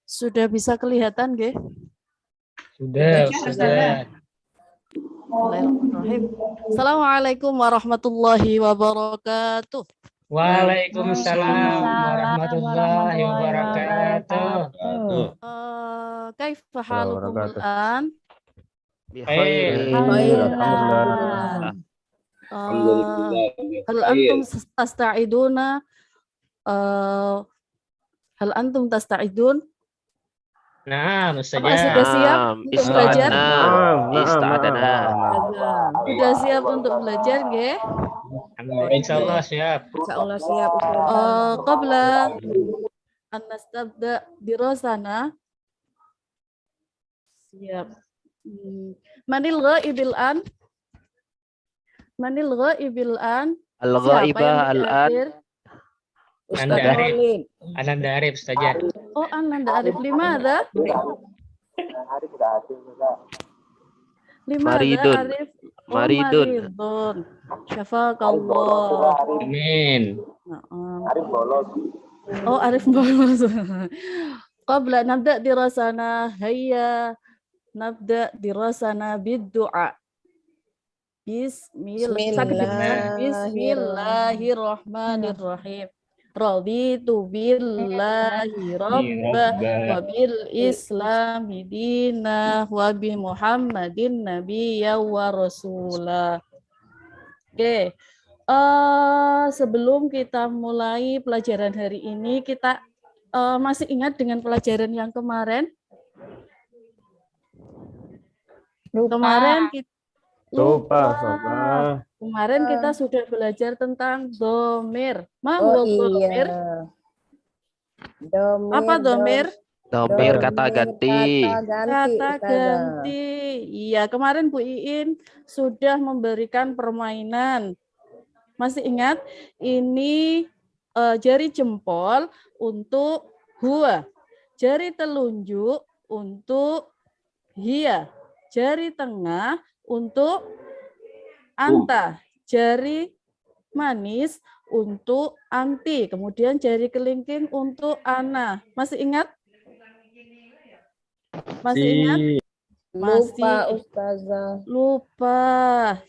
Sudah bisa kelihatan, nggih? Sudah, Ustazah. Bismillahirrahmanirrahim. Assalamualaikum warahmatullahi wabarakatuh. Waalaikumsalam warahmatullahi wabarakatuh. Kaifa halukum al-an? Khair. Alhamdulillah. Hal antum tasta'iduna? Hal antum tasta'idun? Nah, Apa Ustazah. sudah siap untuk belajar? Ista'adana. Sudah siap untuk belajar, nggih? Insyaallah siap. Insyaallah siap. Qabla an nastabda dirasana. Siap. Manil ghaibil an? Manil ghaibil an? Al-ghaibah al-an. Ananda Arif. Ananda Arif, Ustazah. Oh, Ananda Arif. Limada? Maridun. Arif? Oh, Maridun. maridun. Syafakallah. Amin. Oh, Arif bolos. Qabla nabda dirasana, hayya nabda dirasana bid-du'a. Bismillahirrahmanirrahim. Raditu billahi rabba wa bil islami dina wa bi Muhammadin nabiyya wa rasula. Oke. Sebelum kita mulai pelajaran hari ini, kita masih ingat dengan pelajaran yang kemarin? Kemarin kita Kemarin kita sudah belajar tentang domir. Domir. Apa domir? Domir kata ganti. Kata ganti. Iya, kemarin Bu Iin sudah memberikan permainan. Masih ingat? Ini jari jempol untuk huwa. Jari telunjuk untuk hiya. Jari tengah untuk anta, jari manis untuk anti, kemudian jari kelingking untuk ana. Masih ingat? Masih ingat? Lupa, Ustazah. Lupa.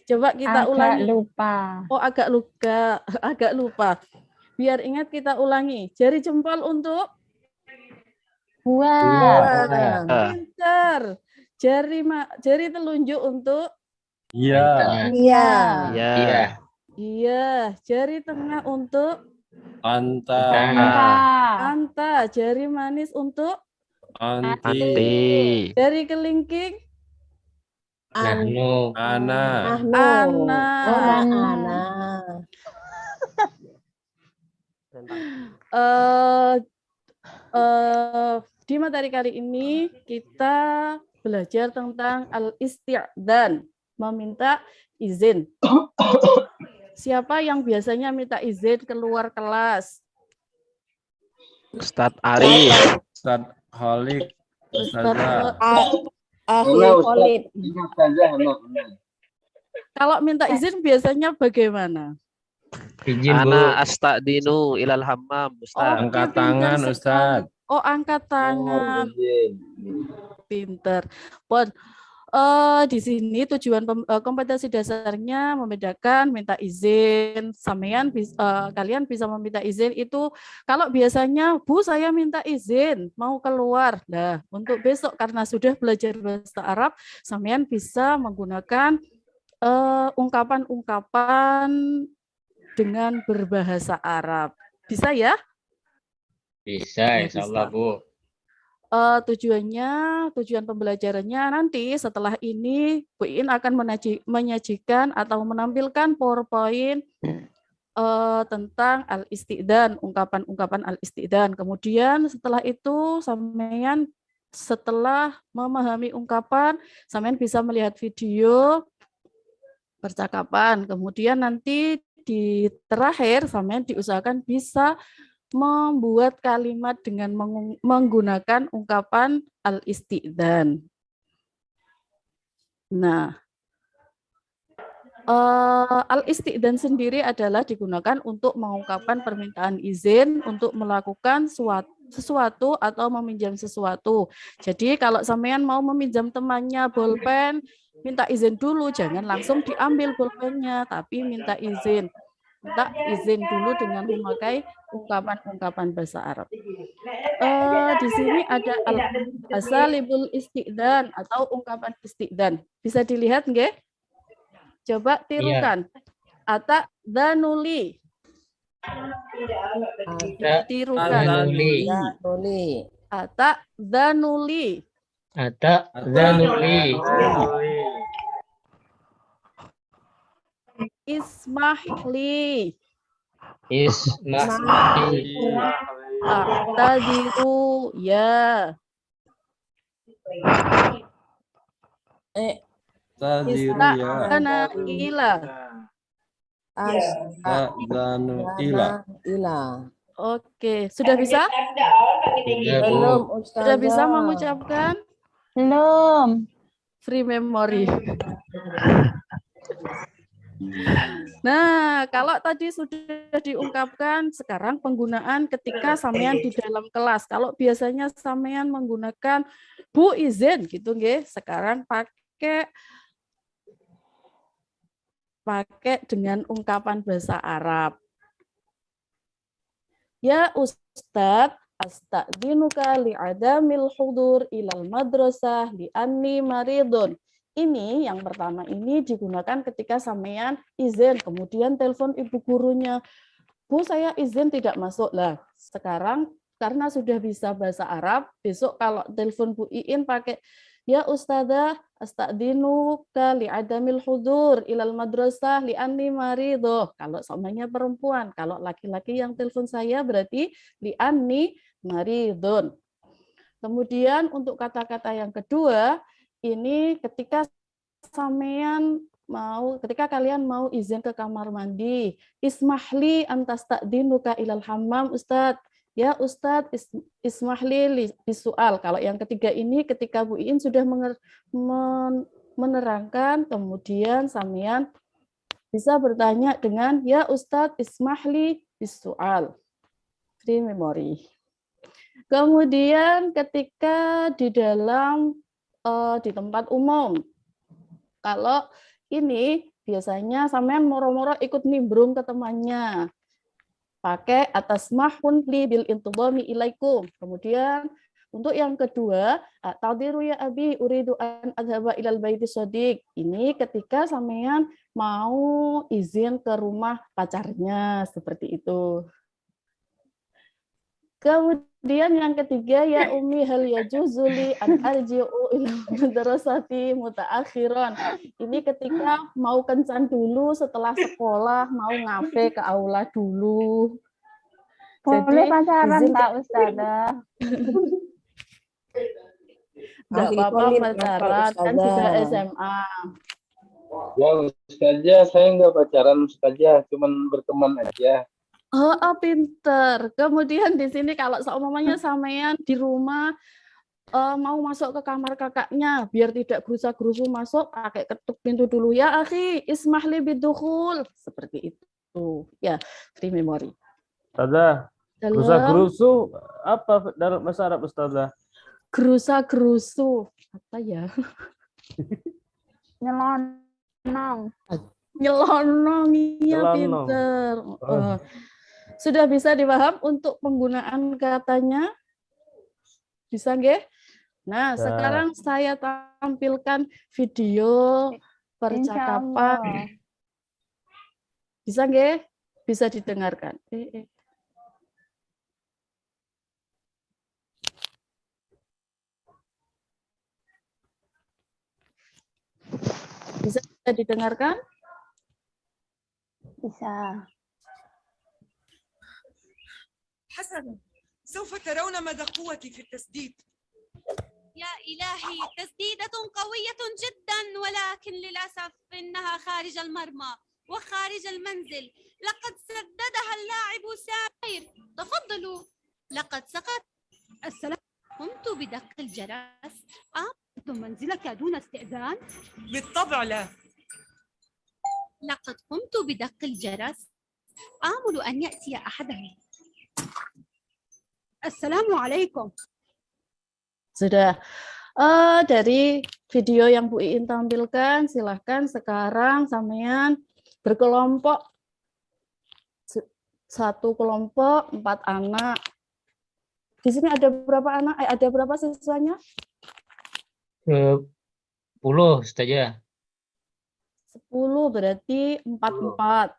Coba kita ulangi. Lupa. Oh, agak lupa. Biar ingat kita ulangi. Jari jempol untuk Buah. pintar. Jari telunjuk untuk Iya. Iya, jari tengah untuk anta, jari manis untuk Anti. jari kelingking Ana. Di materi kali ini kita belajar tentang al-isti'dan, meminta izin. Siapa yang biasanya minta izin keluar kelas? Ustadz Arif. Ustadz Khalid. Khalid. Kalau minta izin biasanya bagaimana? Izin, Bu. Ana astadinu ilal hammam, Ustadz. Angkat tangan, Ustadz. Oh, angkat tangan. Pinter. Pon. Di sini tujuan kompetensi dasarnya membedakan minta izin. Kalian bisa meminta izin itu kalau biasanya, Bu, saya minta izin mau keluar. Nah, untuk besok karena sudah belajar bahasa Arab, sampean bisa menggunakan ungkapan-ungkapan dengan berbahasa Arab. Bisa ya? Bisa, insyaallah, Bu. Tujuan pembelajarannya nanti setelah ini Bu Iin akan menyajikan atau menampilkan PowerPoint tentang al-isti'dan, ungkapan-ungkapan al-isti'dan. Kemudian setelah itu sampean setelah memahami ungkapan, sampean bisa melihat video percakapan. Kemudian nanti di terakhir sampean diusahakan bisa membuat kalimat dengan menggunakan ungkapan al-isti'dan. Nah, al-isti'dan sendiri adalah digunakan untuk mengungkapkan permintaan izin untuk melakukan suatu sesuatu atau meminjam sesuatu. Jadi kalau sampean mau meminjam temannya bolpen, minta izin dulu, jangan langsung diambil bolpennya, tapi minta izin. Minta izin dulu dengan memakai ungkapan-ungkapan bahasa Arab. Di sini ada asalibul istiqdan atau ungkapan istiqdan. Bisa dilihat nggih? Coba tirukan. Ata danuli. Tirukan. Danuli. Ata danuli. Ata zanuli. Ismahli. Ismahli. A'tadiru ya. Tadiru ya. Ista'ana ila. Tadanu ila. Oke, sudah bisa? Tidak, Belum, Bu. Ustazah. Sudah bisa mengucapkan? Belum. Free memory. Nah, kalau tadi sudah diungkapkan, sekarang penggunaan ketika sampean di dalam kelas. Kalau biasanya sampean menggunakan Bu izin gitu nggih, sekarang pakai dengan ungkapan bahasa Arab. Ya Ustadz, astagfiruka li'adamil hudur ilal madrasah li'anni maridun. Ini yang pertama ini digunakan ketika sampean izin, kemudian telepon ibu gurunya, Bu saya izin tidak masuk. Lah sekarang karena sudah bisa bahasa Arab, besok kalau telepon Bu Iin pakai ya Ustadzah astagdinuka li'adamil hudur ilal madrasah li'anni maridoh. Kalau samanya perempuan, kalau laki-laki yang telepon saya berarti li'anni maridun. Kemudian untuk kata-kata yang kedua, ini ketika kalian mau izin ke kamar mandi, ismahli antastadinuka ilal hammam Ustadz. Ya Ustadz, ismahli bisual. Kalau yang ketiga ini ketika Bu Iin sudah menerangkan, kemudian sampean bisa bertanya dengan ya Ustadz, ismahli bisual. Free memory. Kemudian ketika di dalam di tempat umum, kalau ini biasanya sampean moro-moro ikut nimbrung ke temannya, pakai atas mahun li bil intidami ilaikum. Kemudian untuk yang kedua, tadiru ya abi uridu an adhaba ilal baiti shadiq. Ini ketika sampean mau izin ke rumah pacarnya, seperti itu. Kemudian yang ketiga, ya umi hal yajuzuli an arji'u ila madrasati mutaakhiran. Ini ketika mau kencan dulu setelah sekolah, mau ngafe ke aula dulu. Boleh Jadi, pacaran izin tak Ustazah? Enggak apa-apa pacaran, kan sudah SMA. Ya Ustazah, saya nggak pacaran Ustazah, cuman berteman aja. Oh, pinter. Kemudian di sini kalau seumpamanya sampean di rumah mau masuk ke kamar kakaknya, biar tidak gerusa-gerusu masuk, pakai ketuk pintu dulu ya, akhi, ismahli bidukhul. Seperti itu. Ya, free memory. Ustazah, Dalam gerusa-gerusu apa dalam bahasa Arab Ustazah? gerusa-gerusu. Apa ya? Nyelonong. Nyelonong, iya Nyelonong. pinter. Sudah bisa dipaham untuk penggunaan katanya? Bisa nggih? Nah, Bisa. sekarang saya tampilkan video percakapan. Bisa nggih? Bisa didengarkan. Bisa didengarkan? Bisa. حسنا سوف ترون مدى قوتي في التسديد. يا إلهي تسديدة قوية جدا، ولكن للأسف إنها خارج المرمى وخارج المنزل. لقد سددها اللاعب سامر. تفضلوا. لقد سقط. السلام. قمت بدق الجرس. أنت منزلك دون استئذان؟ بالطبع لا. لقد قمت بدق الجرس. آمل أن يأتي أحدهم. Assalamualaikum. Sudah. Dari video yang Bu Iin tampilkan, silahkan sekarang sampean berkelompok. Satu kelompok 4 anak. Di sini ada berapa anak? Ada berapa siswanya? 10 Ustazah. 10 berarti 4.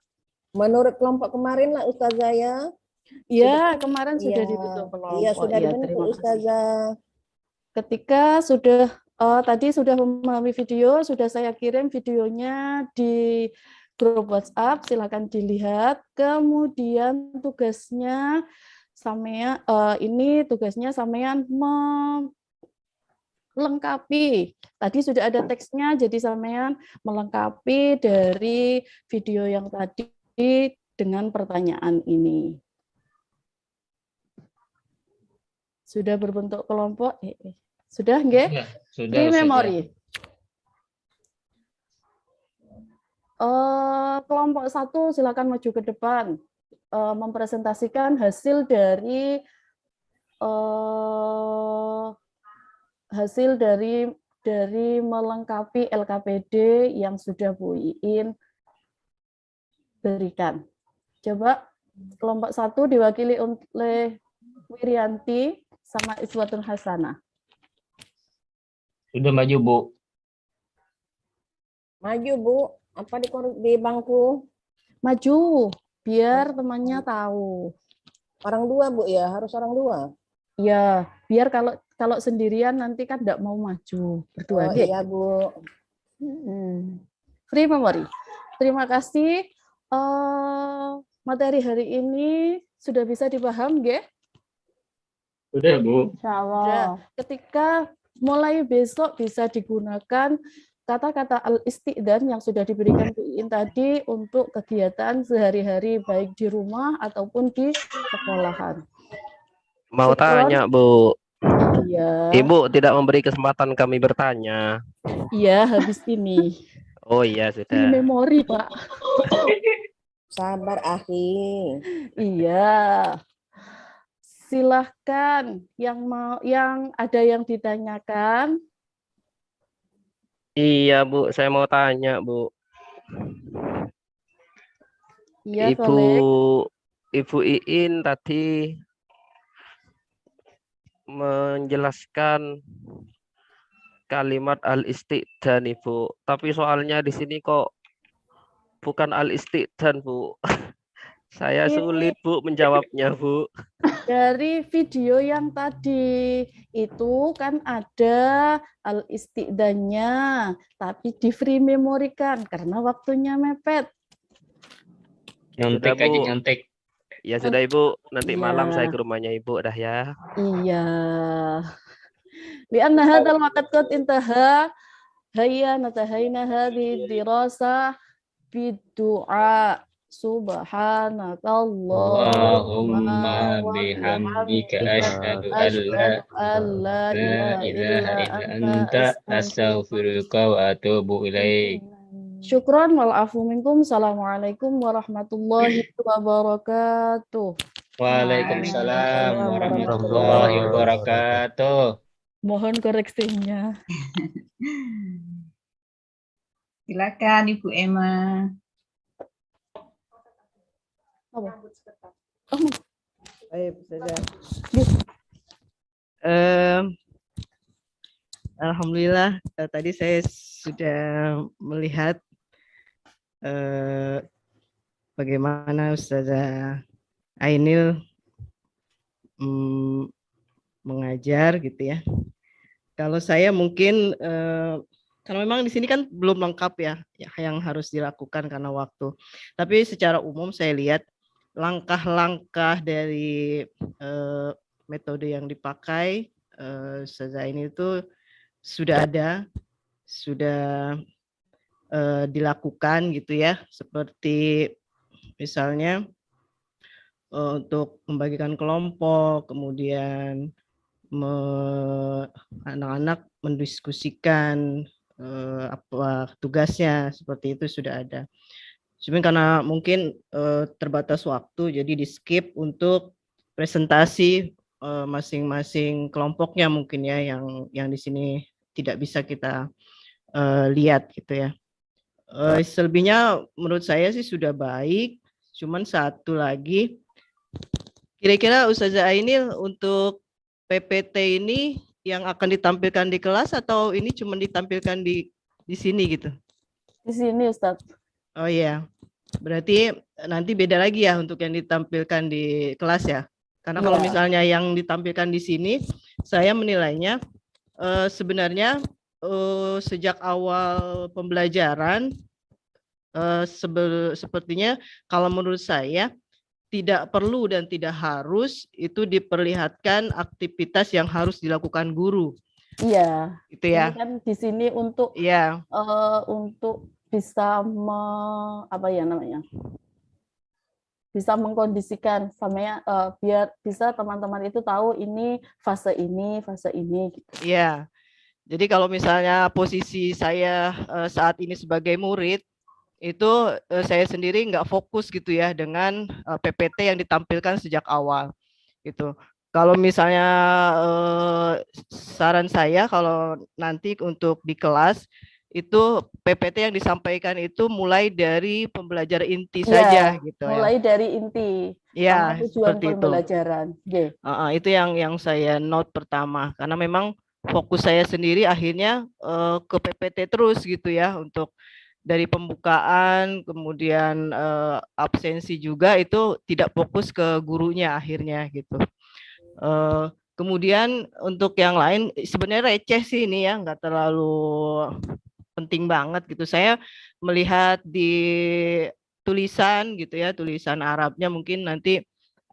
Menurut kelompok kemarin lah Ustazah ya. Iya, kemarin sudah Iya. dibentuk kelompok. Iya, sudah Ya, dibentuk terima kasih. Ustazah. Ketika sudah tadi sudah memahami video, sudah saya kirim videonya di grup WhatsApp, silakan dilihat. Kemudian tugasnya sampean sampean melengkapi. Tadi sudah ada teksnya, jadi sampean melengkapi dari video yang tadi dengan pertanyaan ini. Sudah berbentuk kelompok? Sudah nggih? Sudah Di Ustazah. memori. Kelompok 1 silakan maju ke depan, mempresentasikan hasil dari melengkapi LKPD yang sudah Bu Iin berikan. Coba kelompok 1 diwakili oleh Wirianti sama Iswatun Hasanah. Sudah maju, Bu. Maju Bu, apa di bangku? Maju, biar temannya tahu. Orang dua Bu ya, harus orang dua. Ya, biar kalau sendirian nanti kan tidak mau maju berdua. Oh, Nggih? iya Bu. Free memory. Terima kasih. Materi hari ini sudah bisa dipaham, nggih? Sudah, Bu. Insyaallah. Ketika mulai besok bisa digunakan kata-kata al-isti'dzan yang sudah diberikan Bu Iin tadi untuk kegiatan sehari-hari baik di rumah ataupun di sekolahan. Mau tanya, Bu. Iya. Ibu tidak memberi kesempatan kami bertanya. Iya, habis ini. Oh iya, Di sudah. memori, Pak. Sabar Akhi. Iya. Silahkan yang ada yang ditanyakan. Iya, Bu. Saya mau tanya, Bu. Iya, Soleh. Ibu Iin tadi menjelaskan kalimat al-isti'dzan, Ibu. Tapi soalnya di sini kok bukan al-isti'dzan, Bu. Saya sulit, Bu, menjawabnya, Bu. Dari video yang tadi itu kan ada al-isti'dzannya, tapi di free memorikan karena waktunya mepet. Nyontek Sudah, aja, Bu. nyontek. Ya sudah, Ibu. Nanti Iya. malam saya ke rumahnya Ibu dah ya. Iya. Lianna hadzal waqt qad intaha. Hayya natahayna hadhihi dirasah biddu'a. Subhanakallahumma wa bihamdika asyhadu asyhadu an la ilaha ilaha illa illa anta anta astaghfiruka wa atubu ilaik. Syukran wal afu minkum. Assalamualaikum warahmatullahi wabarakatuh. Waalaikumsalam warahmatullahi wabarakatuh. Mohon koreksinya. Silakan Ibu Emma. Baik, sudah. Alhamdulillah tadi saya sudah melihat bagaimana Ustazah Ainil mengajar gitu ya. Kalau saya mungkin karena memang di sini kan belum lengkap ya yang harus dilakukan karena waktu. Tapi secara umum saya lihat langkah-langkah dari metode yang dipakai Ustazah Ainil itu sudah ada, sudah dilakukan gitu ya, seperti misalnya untuk membagikan kelompok, kemudian anak-anak mendiskusikan apa tugasnya, seperti itu sudah ada. Cuma karena mungkin terbatas waktu, jadi di skip untuk presentasi masing-masing kelompoknya mungkin ya yang di sini tidak bisa kita lihat gitu ya. Selebihnya menurut saya sih sudah baik. Cuman satu lagi, kira-kira Ustazah Ainil untuk PPT ini yang akan ditampilkan di kelas atau ini cuma ditampilkan di sini gitu? Di sini Ustadz. Oh iya, berarti nanti beda lagi ya untuk yang ditampilkan di kelas ya. Karena kalau misalnya yang ditampilkan di sini, saya menilainya sebenarnya sejak awal pembelajaran sepertinya kalau menurut saya tidak perlu dan tidak harus itu diperlihatkan aktivitas yang harus dilakukan guru. Iya. Itu ya. Ini kan di sini untuk untuk bisa apa ya namanya? Bisa mengkondisikan samanya biar bisa teman-teman itu tahu ini fase ini gitu. Iya. Jadi kalau misalnya posisi saya saat ini sebagai murid itu saya sendiri nggak fokus gitu ya dengan PPT yang ditampilkan sejak awal gitu. Kalau misalnya saran saya kalau nanti untuk di kelas itu PPT yang disampaikan itu mulai dari pembelajaran inti saja gitu mulai ya. dari inti Ya, tujuan seperti pembelajaran. Itu yang saya note pertama karena memang fokus saya sendiri akhirnya ke PPT terus gitu ya untuk dari pembukaan kemudian absensi juga itu tidak fokus ke gurunya akhirnya gitu. Kemudian untuk yang lain sebenarnya receh sih ini ya nggak terlalu penting banget gitu. Saya melihat di tulisan gitu ya tulisan Arabnya mungkin nanti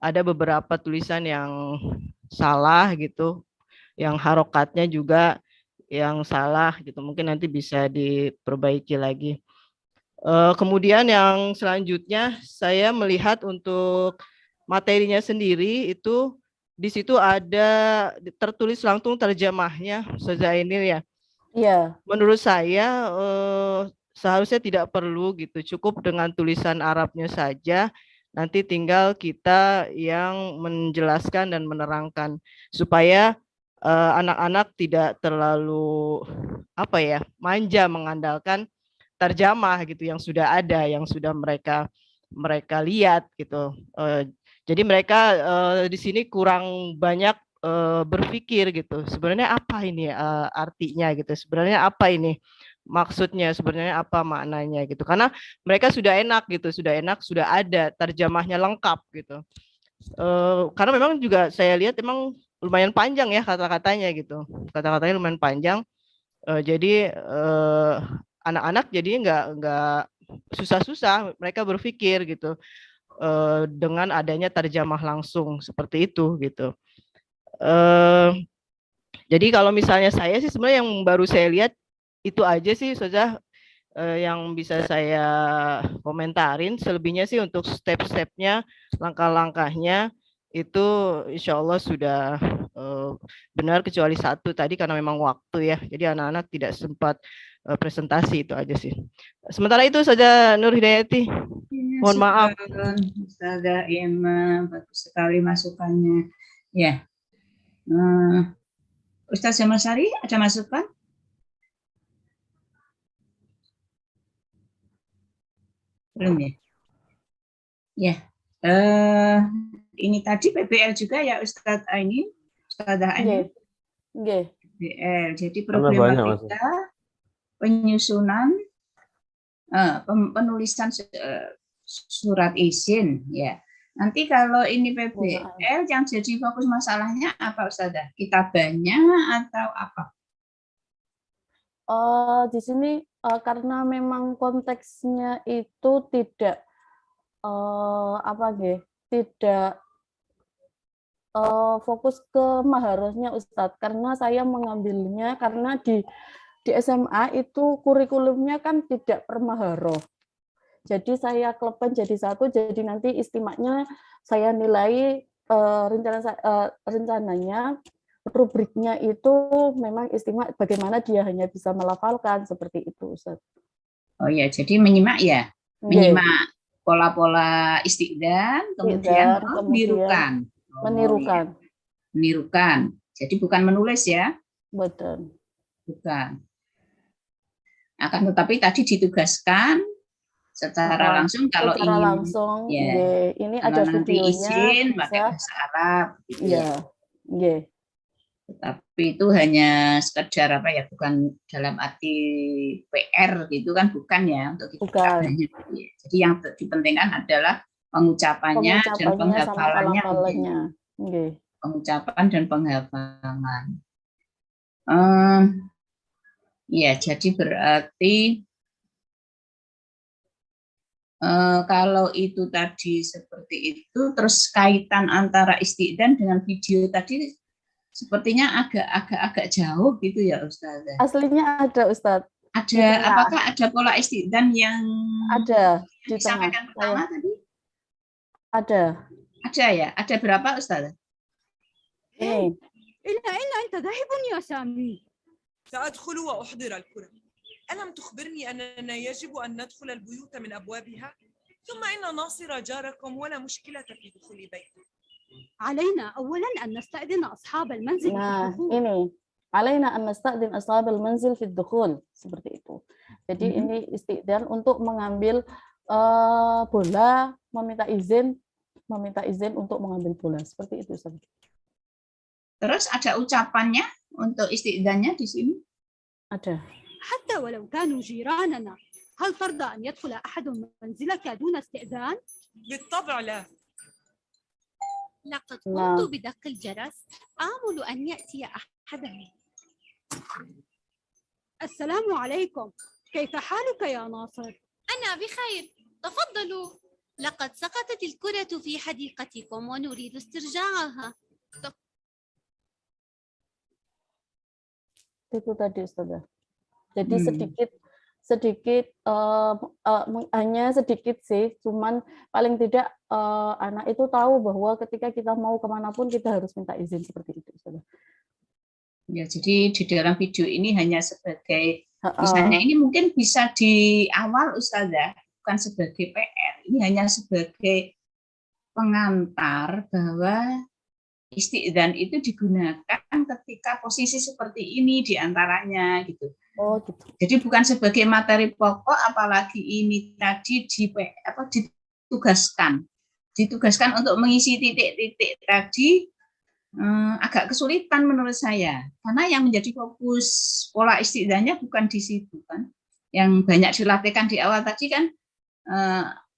ada beberapa tulisan yang salah gitu, yang harokatnya juga yang salah gitu, mungkin nanti bisa diperbaiki lagi. Kemudian yang selanjutnya saya melihat untuk materinya sendiri itu di situ ada tertulis langsung terjemahnya Ustazah Ainil ya. Iya. Menurut saya seharusnya tidak perlu gitu, cukup dengan tulisan Arabnya saja. Nanti tinggal kita yang menjelaskan dan menerangkan supaya anak-anak tidak terlalu apa ya manja mengandalkan terjemah gitu yang sudah ada, yang sudah mereka lihat gitu. Jadi mereka di sini kurang banyak berpikir gitu. Sebenarnya apa ini artinya gitu. Sebenarnya apa ini maksudnya, sebenarnya apa maknanya gitu. Karena mereka sudah enak gitu, sudah ada terjemahnya lengkap gitu. Karena memang juga saya lihat memang lumayan panjang ya kata-katanya gitu. Kata-katanya lumayan panjang. Jadi anak-anak jadinya nggak susah-susah mereka berpikir gitu dengan adanya terjemah langsung seperti itu gitu. Jadi kalau misalnya saya sih sebenarnya yang baru saya lihat itu aja sih saja yang bisa saya komentarin. Selebihnya sih untuk step-stepnya, langkah-langkahnya itu insya Allah sudah benar kecuali satu tadi karena memang waktu ya. Jadi anak-anak tidak sempat presentasi, itu aja sih. Sementara itu saja Nur Hidayati. Mohon maaf. Ustazah Emma, bagus sekali masukannya. Ya. Ustaz Jamasari ada masukan? Belum ya? Ya. Ini tadi PBL juga ya Ustaz Aini, Ustazah Aini. PBL. Jadi problematika penyusunan penulisan surat izin ya. Nanti kalau ini PBL yang jadi fokus masalahnya apa Ustazah? Kitabahnya atau apa? Di sini karena memang konteksnya itu tidak tidak fokus ke maharosnya Ustadz, karena saya mengambilnya karena di SMA itu kurikulumnya kan tidak per maharoh. Jadi saya kleben jadi satu, jadi nanti istimaknya saya nilai rencananya rubriknya itu memang istimak bagaimana dia hanya bisa melafalkan seperti itu Ustaz. Oh ya, jadi menyimak ya, menyimak pola-pola istiqdan, kemudian menirukan. Menirukan. menirukan. Jadi bukan menulis ya. Betul. Bukan. Akan tetapi tadi ditugaskan secara langsung kalau secara ingin langsung, ya, ini kalau ada nanti videonya izin bisa. pakai bahasa Arab gitu ya. Ya. Tetapi itu hanya sekedar apa ya, bukan dalam arti PR gitu kan, bukan ya untuk kita. Bukan. Jadi yang dipentingkan adalah pengucapannya dan Pengucapannya sama penghafalannya. pelafalannya. Pengucapan dan penghafalan. Ya, jadi berarti kalau itu tadi seperti itu, terus kaitan antara isti'dzan dengan video tadi sepertinya agak jauh gitu ya Ustazah. Aslinya ada Ustadz. Ada, apakah ada pola isti'dzan yang ada di disampaikan pertama tadi? Ada. Ada ya? Ada berapa Ustazah? Ini. إلى أين أنت ذاهب يا سامي؟ سأدخل وأحضر الكرة. ألم تخبرني أننا يجب أن ندخل البيوت من أبوابها؟ ثم إن ناصر جاركم ولا مشكلة في دخول بيته. علينا أولا أن نستأذن أصحاب المنزل في Nah, الدخول. ini. Alaina an nasta'dzin ashabal manzil fi dukhul, seperti itu. Jadi ini isti'dzan untuk mengambil bola, meminta izin untuk mengambil bola, seperti itu Ustaz. Terus ada ucapannya untuk isti'dzannya di sini? Ada. حتى ولو كانوا جيراننا، هل ترضى أن يدخل أحد منزلك دون استئذان؟ بالطبع لا. لقد قمت بدق الجرس، آمل أن يأتي أحدهم. السلام عليكم، كيف حالك يا ناصر؟ أنا بخير، تفضلوا. لقد سقطت الكرة في حديقتكم ونريد استرجاعها. Itu tadi Ustazah. Jadi sedikit hanya sedikit sih, cuman paling tidak anak itu tahu bahwa ketika kita mau kemanapun kita harus minta izin, seperti itu Ustazah. Ya, jadi di dalam video ini hanya sebagai misalnya ini mungkin bisa di awal Ustazah, bukan sebagai PR, ini hanya sebagai pengantar bahwa isti'dzan itu digunakan ketika posisi seperti ini diantaranya gitu. Oh, gitu. Jadi bukan sebagai materi pokok, apalagi ini tadi ditugaskan untuk mengisi titik-titik tadi agak kesulitan menurut saya, karena yang menjadi fokus pola isti'dzannya bukan di situ kan. Yang banyak dilatihkan di awal tadi kan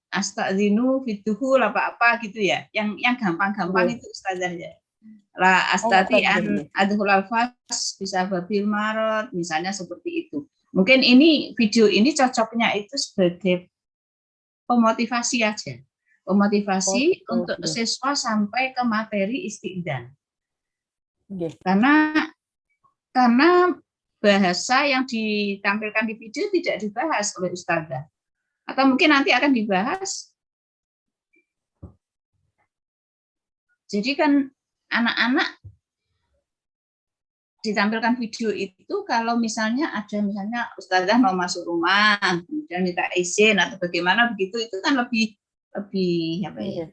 astadzinu fituhul apa-apa gitu ya, yang gampang-gampang itu Ustazah ya. La astati an adhul alfas bisa babil marot, misalnya seperti itu. Mungkin ini video ini cocoknya itu sebagai pemotivasi aja, pemotivasi untuk siswa sampai ke materi isti'dzan. Karena bahasa yang ditampilkan di video tidak dibahas oleh Ustazah, atau mungkin nanti akan dibahas. Jadi kan anak-anak ditampilkan video itu kalau misalnya Ustazah mau masuk rumah kemudian minta izin atau bagaimana begitu, itu kan lebih apa ya?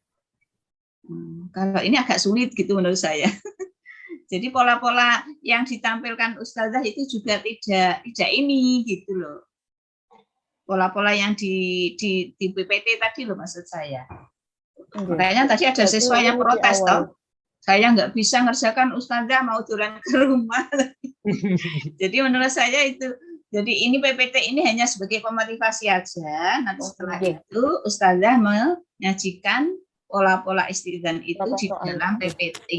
Kalau ini agak sulit gitu menurut saya. Jadi pola-pola yang ditampilkan Ustazah itu juga tidak ini gitu loh. Pola-pola yang di PPT tadi loh maksud saya. Makanya tadi ada siswa yang protes toh. Saya nggak bisa ngerjakan Ustazah mau jalan ke rumah. Jadi menurut saya itu, jadi ini PPT ini hanya sebagai pemotivasi aja. Nanti setelah itu Ustazah menyajikan pola-pola isti'dzan itu di dalam PPT.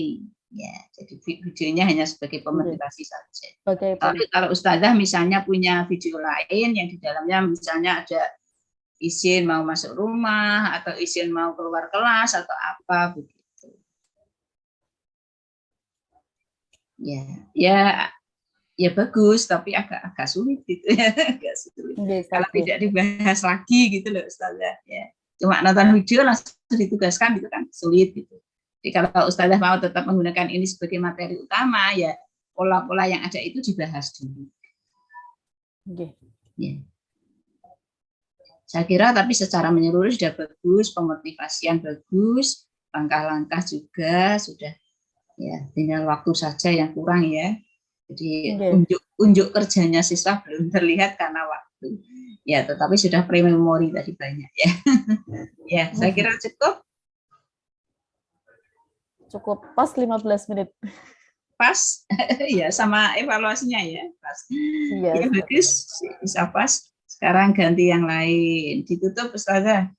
Ya, jadi videonya hanya sebagai pemotivasi saja. Tapi kalau Ustazah misalnya punya video lain yang di dalamnya misalnya ada izin mau masuk rumah atau izin mau keluar kelas atau apa begitu. Ya bagus, tapi agak sulit gitu ya, agak sulit. Kalau tidak dibahas lagi gitu loh Ustazah. Ya, cuma nonton video langsung ditugaskan itu kan sulit gitu. Jadi kalau Ustazah mau tetap menggunakan ini sebagai materi utama, ya pola-pola yang ada itu dibahas dulu. Ya. Saya kira tapi secara menyeluruh sudah bagus, pemotivasian bagus, langkah-langkah juga sudah Ya, tinggal waktu saja yang kurang ya. Jadi Oke. unjuk kerjanya siswa belum terlihat karena waktu. Ya, tetapi sudah pre-memori tadi banyak ya. Ya, saya kira cukup. Cukup pas 15 menit. Pas. Ya, sama evaluasinya ya. Pas. Iya. Ya, bagus. Bisa pas. Sekarang ganti yang lain. Ditutup, Ustazah.